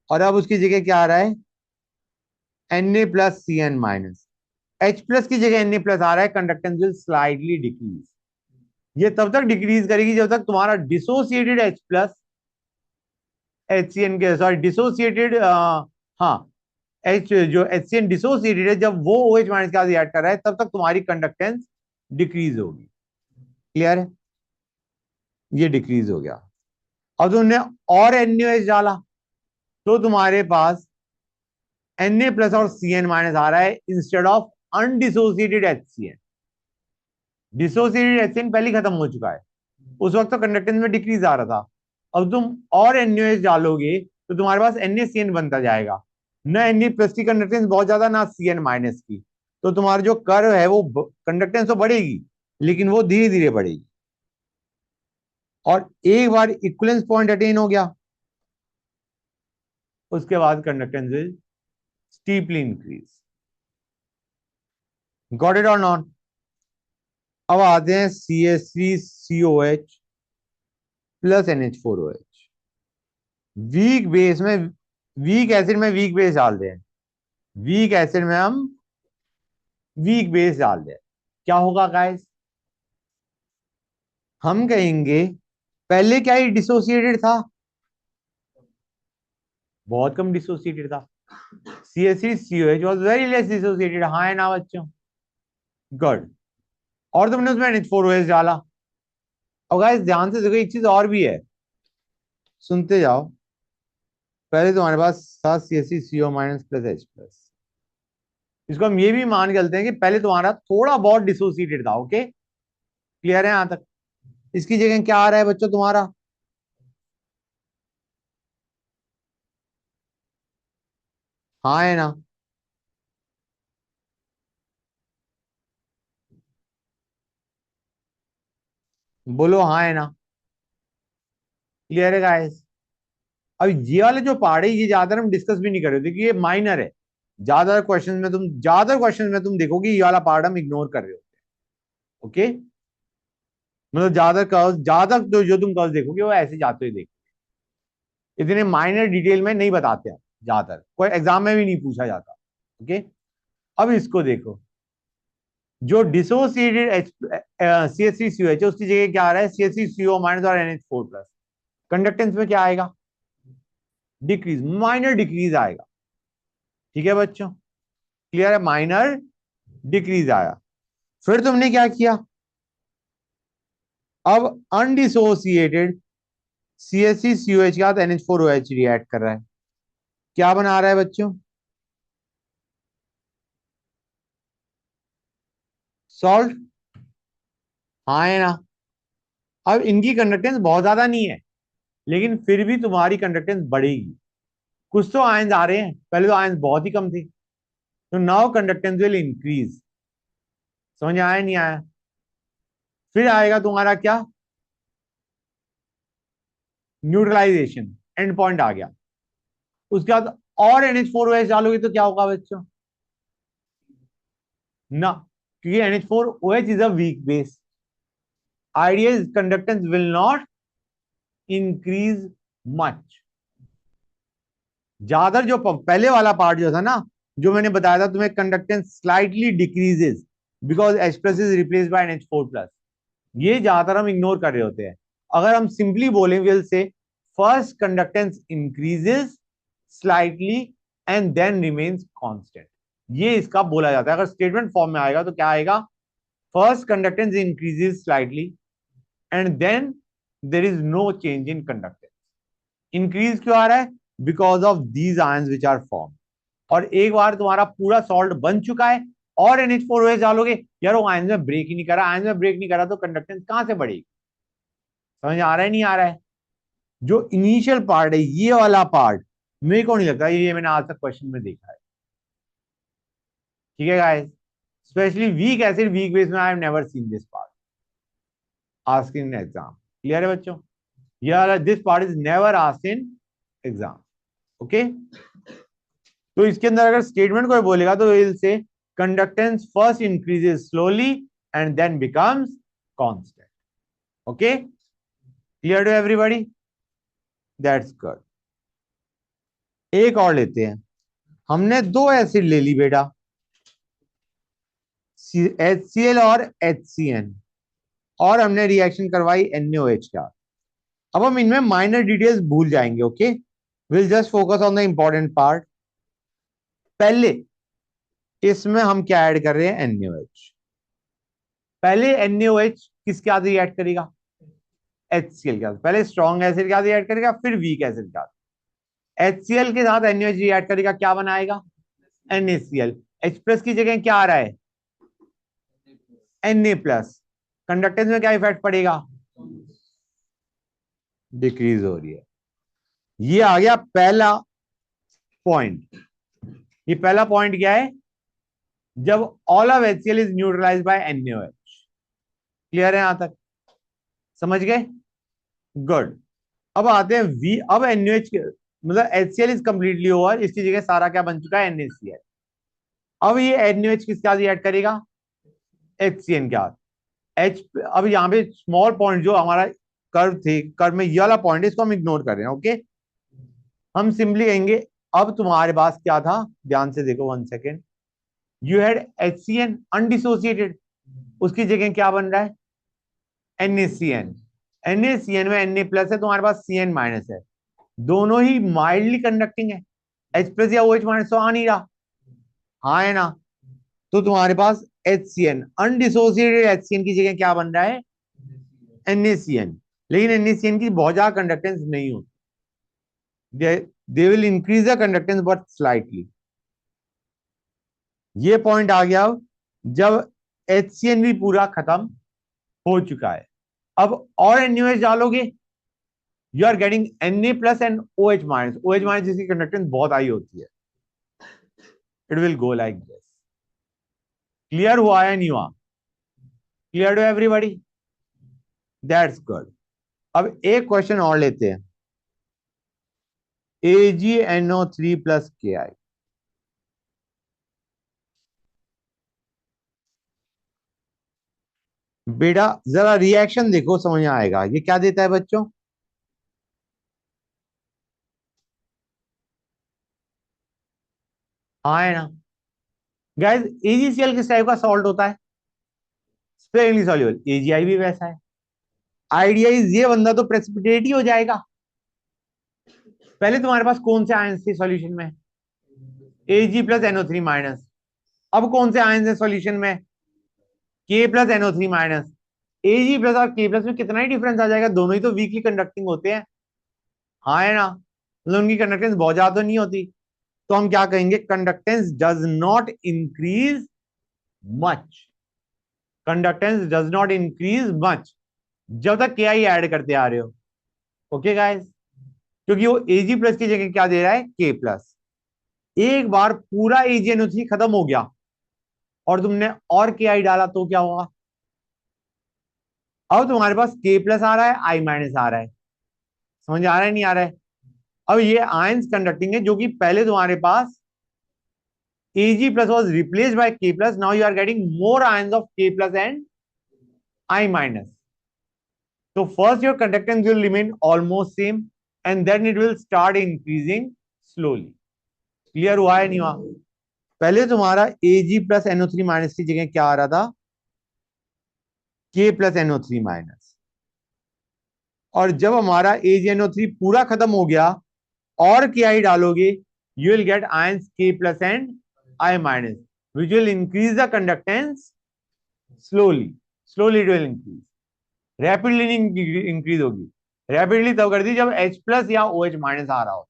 और अब उसकी जगह क्या आ रहा है? Na plus CN minus. H plus की जगह Na प्लस आ रहा है, कंडक्टेंस विल स्लाइडली डिक्रीज। ये तब तक डिक्रीज करेगी जब तक तुम्हारा डिसोसिएटेड H प्लस HCN के, सॉरी डिसोसिएटेड, हाँ, H जो HCN डिसोसिएटेड है, जब वो OH माइनस के साथ रिएक्ट कर रहा है, तब तक तुम्हारी कंडक्टेंस डिक्रीज होगी। क्लियर है? ये डिक्रीज हो गया। अब तुमने और NaOH डाला, तो तुम्हारे पास Na प्लस और CN माइनस आ रहा है instead of undissociated HCN। Dissociated HCN पहले ही खत्म हो चुका है, उस वक्त तो कंडक्टेंस में डिक्रीज आ रहा था। अब तुम और NaOH डालोगे तो तुम्हारे पास NaCN बनता जाएगा। ना Na प्लस की कंडक्टेंस बहुत ज्यादा, ना CN माइनस की, तो तुम्हारा जो कर्व है वो कंडक्टेंस तो बढ़ेगी, लेकिन वो धीरे धीरे बढ़ेगी। और एक बार इक्विवेलेंस पॉइंट अटेन हो गया, उसके बाद conductance will steeply increase. Got it और नॉट? अब आते हैं CH3COH plus NH4OH। Week base में, वीक एसिड में वीक बेस डाल दें, वीक एसिड में हम वीक बेस डाल दें, क्या होगा गाइस? हम कहेंगे पहले क्या ही डिसोसिएटेड था, बहुत कम डिसोसिएटेड था। CH3COH was very less dissociated, हाँ है ना बच्चों? गुड। और तुमने उसमें NH4OH डाला। अब गाइस ध्यान से देखो, एक चीज और भी है, सुनते जाओ। पहले तुम्हारे पास था CH3CO minus plus H plus. इसको हम ये भी मान के चलते हैं कि पहले तुम्हारा थोड़ा बहुत डिसोसिएटेड था। ओके, क्लियर है यहां तक? इसकी जगह क्या आ रहा है बच्चों तुम्हारा? हाँ है ना? बोलो हाँ है ना? क्लियर है गाइस? अब ये वाले जो पार्ट है ये ज्यादातर हम डिस्कस भी नहीं कर रहे थे कि ये माइनर है। ज्यादातर क्वेश्चन में तुम देखोगे ये वाला पार्ट हम इग्नोर कर रहे होते हैं। ओके, मतलब ज्यादा जो तुम कर्व देखोगे वो ऐसे जाते हुए देखो, इतने माइनर डिटेल में नहीं बताते हैं, ज्यादातर कोई एग्जाम में भी नहीं पूछा जाता। ओके, अब इसको देखो, जो डिसोसिएटेड CH3COH है उसकी जगह क्या आ रहा है, CH3CO माइनस और NH4 प्लस। कंडक्टेंस में क्या आएगा, डिक्रीज, माइनर डिक्रीज आएगा। ठीक है बच्चों, क्लियर है, माइनर डिक्रीज आया। फिर तुमने क्या किया, अब अनडिसोसिएटेड CH3COH के साथ NH4OH रिएक्ट कर रहा है, क्या बना रहा है बच्चों, सॉल्ट। हाँ है ना। अब इनकी कंडक्टेंस बहुत ज्यादा नहीं है, लेकिन फिर भी तुम्हारी कंडक्टेंस बढ़ेगी। कुछ तो आयंस आ रहे हैं, पहले तो आयंस बहुत ही कम थे, तो नाउ कंडक्टेंस विल इंक्रीज। समझ आया नहीं आया। फिर आएगा तुम्हारा क्या, न्यूट्रलाइजेशन, एंड पॉइंट आ गया। उसके बाद और NH4OH डालोगे तो क्या होगा बच्चों, ना, क्योंकि NH4OH is a weak base, idea is conductance will not increase much. ज्यादा जो पहले वाला पार्ट जो था ना, जो मैंने बताया था तुम्हें, conductance slightly decreases because H plus is replace bye NH4 plus, ये ज्यादातर हम इग्नोर कर रहे होते हैं। अगर हम सिंपली बोले will say first conductance increases slightly and then remains constant, ये इसका बोला जाता है। अगर स्टेटमेंट फॉर्म में आएगा तो क्या आएगा, first conductance increases slightly and then there is no change in conductance. Increase क्यों आ रहा है, because of these ions which are form. और एक बार तुम्हारा पूरा सॉल्ट बन चुका है और NH4OH डालोगे, यार वो आयंस में ब्रेक ही नहीं करा, आयंस में ब्रेक नहीं करा तो कंडक्टेंस कहां से बढ़ेगी। समझ आ रहा है नहीं आ रहा है। जो इनिशियल पार्ट है ये वाला पार्ट, मेरे को नहीं लगता ये मैंने आज तक क्वेश्चन में देखा है। ठीक है guys, specially weak acid weak base में I have never seen this part asked in exam. Clear है बच्चों, ये वाला this part is never asked in exam. Okay, तो इसके अंदर अगर स्टेटमेंट कोई बोलेगा तो will say conductance first increases slowly and then becomes constant. Okay, clear to everybody, that's good. एक और लेते हैं, हमने दो एसिड ले ली बेटा, HCl और HCN, और हमने रिएक्शन करवाई NaOH का। अब हम इनमें माइनर डिटेल्स भूल जाएंगे। Okay, will just focus on the important part. पहले इसमें हम क्या ऐड कर रहे हैं, NaOH। पहले NaOH किसके साथ रिएक्ट करेगा, HCl के साथ। पहले स्ट्रॉन्ग एसिड के साथ रिएक्ट करेगा, फिर वीक एसिड के साथ। HCl के साथ NaOH रिएक्ट करेगा, क्या बनाएगा, NaCl। H प्लस की जगह क्या आ रहा है, Na प्लस। कंडक्टेंस में क्या इफेक्ट पड़ेगा, डिक्रीज हो रही है। ये आ गया पहला पॉइंट। ये पहला पॉइंट क्या है, जब all of HCl is neutralised by NaOH। Clear है यहां तक, समझ गए, गुड। अब आते हैं वी, अब NaOH मतलब HCl इज कंप्लीटली ओवर, इसकी जगह सारा क्या बन चुका है, NaCl। अब ये NaOH किसके साथ ऐड करेगा, HCN के साथ। H, अब यहाँ पे स्मॉल पॉइंट जो हमारा कर्व थे, कर्व में ये वाला पॉइंट है, इसको हम इग्नोर कर रहे हैं। ओके, हम सिंपली कहेंगे, अब तुम्हारे पास क्या था, ध्यान से देखो 1 second, you had HCN undissociated, उसकी जगह क्या बन रहा है, NaCN। NaCN में Na प्लस है, तुम्हारे पास Cn माइनस है, दोनों ही माइल्डली कंडक्टिंग है। H प्लस या OH माइनस तो आ नहीं रहा, हाँ है ना, तो तुम्हारे पास HCN अनडिसोसिएटेड HCN की जगह क्या बन रहा है, NaCN। लेकिन NaCN की बहुत ज्यादा कंडक्टेंस नहीं होती, they will increase the conductance but slightly. ये पॉइंट आ गया जब HCN भी पूरा खत्म हो चुका है। अब और NaOH डालोगे, you are getting Na plus and OH minus. OH minus जिसकी कंडक्टेंस बहुत हाई होती है, it will go like this. Clear हुआ या नहीं हुआ, clear to everybody, that's good. अब एक क्वेश्चन और लेते हैं, AgNO3 प्लस Ki। बेटा जरा रिएक्शन देखो, समझ में आएगा ये क्या देता है बच्चों। हाँ है ना गाइस, AgCl किस टाइप का सॉल्ट होता है, स्पेयरली सॉल्युबल। AgI भी वैसा है। आइडिया इज ये बंदा तो प्रेसिपिटेट ही हो जाएगा। पहले तुम्हारे पास कौन से आयंस थे सॉल्यूशन में, Ag प्लस NO3 माइनस। अब कौन से आयंस है सॉल्यूशन में, K plus NO3 minus. Ag plus और K प्लस में कितना ही डिफरेंस आ जाएगा, दोनों ही तो वीकली कंडक्टिंग होते हैं। हाँ है ना, मतलब उनकी कंडक्टेंस बहुत ज्यादा तो नहीं होती। तो हम क्या कहेंगे, conductance does not increase much. Conductance does not increase much जब तक के आई ऐड करते आ रहे हो। ओके गाइस, क्योंकि वो Ag प्लस की जगह क्या दे रहा है, K प्लस। एक बार पूरा AgNO3 खत्म हो गया और तुमने और के आई डाला तो क्या होगा, अब तुम्हारे पास K प्लस आ रहा है, I माइनस आ रहा है। समझ आ रहा है नहीं आ रहा है। अब ये आयंस कंडक्टिंग है, जो कि पहले तुम्हारे पास Ag plus was replaced by K plus. Now you are getting more ions of K plus and I minus. So first your conductance will remain almost same and then it will start increasing slowly. Clear हुआ है नहीं हुआ। पहले तुम्हारा Ag plus NO3 minus की जगह क्या आ रहा था, K plus NO3 माइनस। और जब हमारा AgNO3 पूरा खत्म हो गया और KI डालोगे, you will get ions K plus and I minus, which will increase the conductance slowly. Slowly it will increase, rapidly नहीं इंक्रीज होगी। रैपिडली तब कर दी जब H प्लस या OH माइनस आ रहा हो।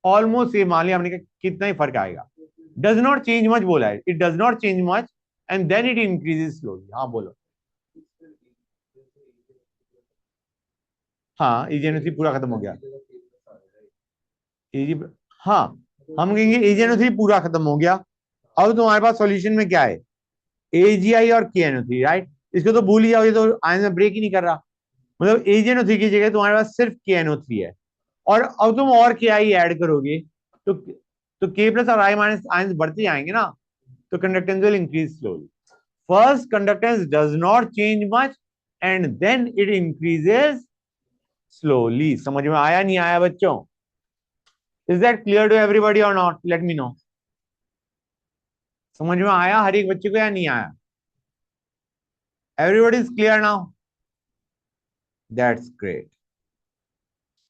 ऑलमोस्ट सेम, मान लिया हमने कहा कितना ही फर्क आएगा। डज नॉट चेंज मच बोला है, it does not change much and then it increases slowly. हाँ बोलो। हाँ एजेंसी पूरा खत्म हो गया। एजी, हाँ हम कहेंगे एजेंसी पूरा खत्म हो गया। अब तुम्हारे पास सॉल्यूशन में क्या है, AgI और KNO3, राइट। इसको तो भूल ही जाओ, ये तो आयन में ब्रेक ही नहीं कर रहा। मतलब AgNO3 की जगह तुम्हारे पास सिर्फ KNO3 है। और अब तुम और KI ऐड करोगे तो K प्लस और I माइनस आयंस बढ़ते जाएंगे ना, तो conductance will increase slowly. First conductance does not change much and then it increases slowly. समझ में आया नहीं आया बच्चों, is that clear to everybody और नॉट, लेट मी नो। समझ में आया हर एक बच्चे को या नहीं आया, everybody is clear now, that's great.